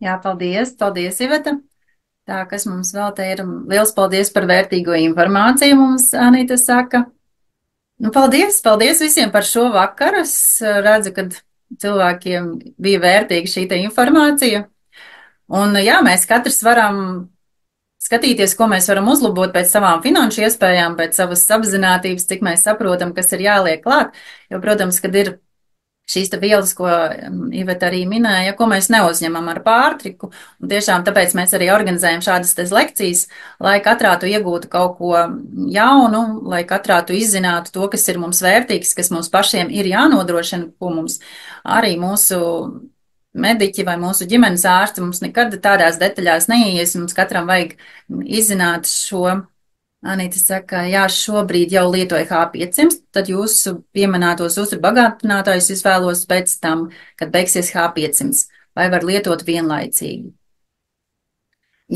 Jā, paldies, Iveta. Tā, kas mums vēl te ir, liels paldies par vērtīgo informāciju mums, Anita saka. Paldies visiem par šo vakaru. Es redzu, ka cilvēkiem bija vērtīga šī te informācija. Un jā, mēs katrs varam skatīties, ko mēs varam uzlabot pēc savām finanšu iespējām, pēc savas apzinātības, cik mēs saprotam, kas ir jāliek klāt. Jo, protams, kad ir šīs te vielas, ko Iveta arī minēja, ko mēs neuzņemam ar pārtiku, un tiešām tāpēc mēs arī organizējam šādas lekcijas, lai katrā tu iegūtu kaut ko jaunu, lai katrā tu izzinātu to, kas ir mums vērtīgs, kas mums pašiem ir jānodrošina, ko mums arī mūsu mediķi vai mūsu ģimenes ārsti mums nekad tādās detaļās neies, mums katram vajag izzināt šo. Anita saka, jā, šobrīd jau lietoju H500, tad jūsu pieminētos uzturu bagātinātājus izvēlos pēc tam, kad beigsies H500, vai var lietot vienlaicīgi.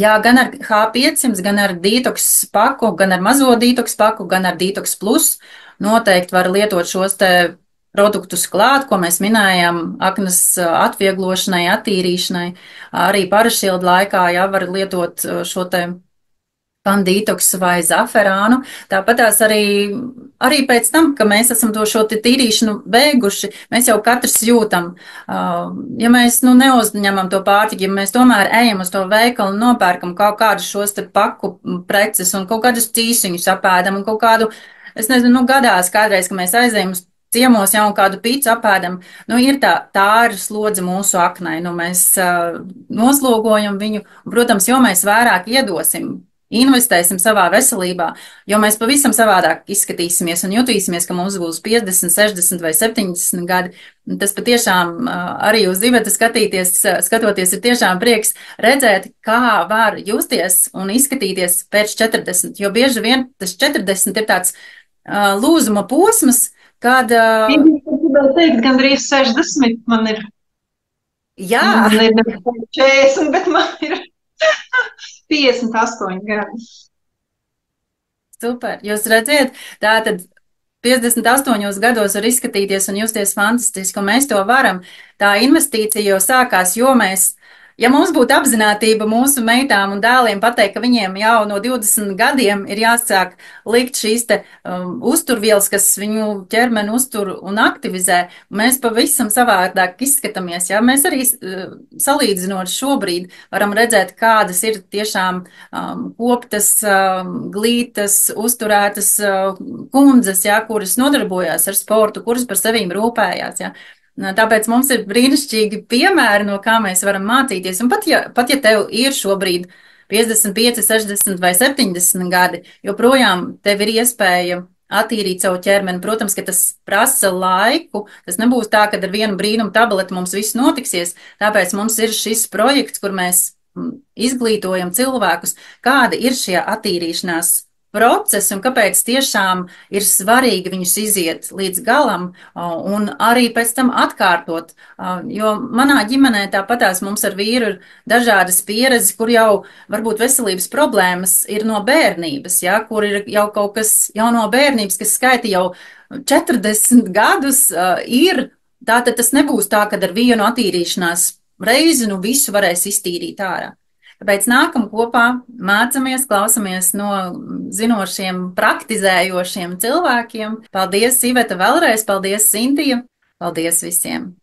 Jā, gan ar H500, gan ar detoks paku, gan ar mazo detoks paku, gan ar detoks plus noteikti var lietot šos te produktus klāt, ko mēs minējām, aknas atvieglošanai, attīrīšanai, arī parašildu laikā, jā, var lietot šo te pandītoks vai zaferānu. Tāpatās arī pēc tam, ka mēs esam šo te tīrīšanu beiguši, mēs jau katrs jūtam, ja mēs neuzņemam to pārtiku, ja mēs tomēr ejam uz to veikalu un nopērkam kaut kādus šos te paku preces un kaut kādus cīsiņus apēdam un kaut kādu, es nezinu, gadās kādreiz, ka mēs aizējam uz ciemos jau kādu pīcu apēdam, ir tā ir slodze mūsu aknai, mēs noslogojam viņu, un, protams, jo mēs vairāk iedosim, investēsim savā veselībā, jo mēs pavisam savādāk izskatīsimies un jutīsimies, ka mums būs 50, 60 vai 70 gadi. Tas patiešām arī uz Ivetu skatoties ir tiešām prieks redzēt, kā var justies un izskatīties pēc 40, jo bieži vien tas 40 ir tāds lūzuma posms, kad... Gribētu teikt, gandrīz 60 man ir. Jā. Man ir 40, bet man ir 58 gadi. Super. Jūs redziet, tā tad 58 gados var izskatīties un justies fantastiski, un mēs to varam. Tā investīcija jau sākās, jo mēs, ja mums būtu apzinātība mūsu meitām un dēliem pateikt, ka viņiem jau no 20 gadiem ir jāsāk likt šīs te uzturvielas, kas viņu ķermeni uztur un aktivizē, mēs pavisam savādāk izskatāmies. Ja? Mēs arī salīdzinot šobrīd varam redzēt, kādas ir tiešām koptas, glītas, uzturētas kundzes, ja, kuras nodarbojās ar sportu, kuras par sevīm rūpējās. Ja. Tāpēc mums ir brīnišķīgi piemēri, no kā mēs varam mācīties. Un pat ja tev ir šobrīd 55, 60 vai 70 gadi, joprojām tev ir iespēja attīrīt savu ķermeni. Protams, ka tas prasa laiku. Tas nebūs tā, ka ar vienu brīnumu tableti mums viss notiksies. Tāpēc mums ir šis projekts, kur mēs izglītojam cilvēkus, kādi ir šie attīrīšanās procesi un kāpēc tiešām ir svarīgi viņus iziet līdz galam un arī pēc tam atkārtot. Jo manā ģimenē tāpatās mums ar vīru ir dažādas pieredzes, kur jau varbūt veselības problēmas ir no bērnības, ja, kur ir jau kaut kas jau no bērnības, kas skaita jau 40 gadus ir. Tātad tas nebūs tā, ka ar vienu attīrīšanās reizi nu visu varēs iztīrīt ārā. Tāpēc nākam kopā, mācamies, klausamies no zinošiem, praktizējošiem cilvēkiem. Paldies, Iveta, vēlreiz, paldies, Sintija, paldies visiem!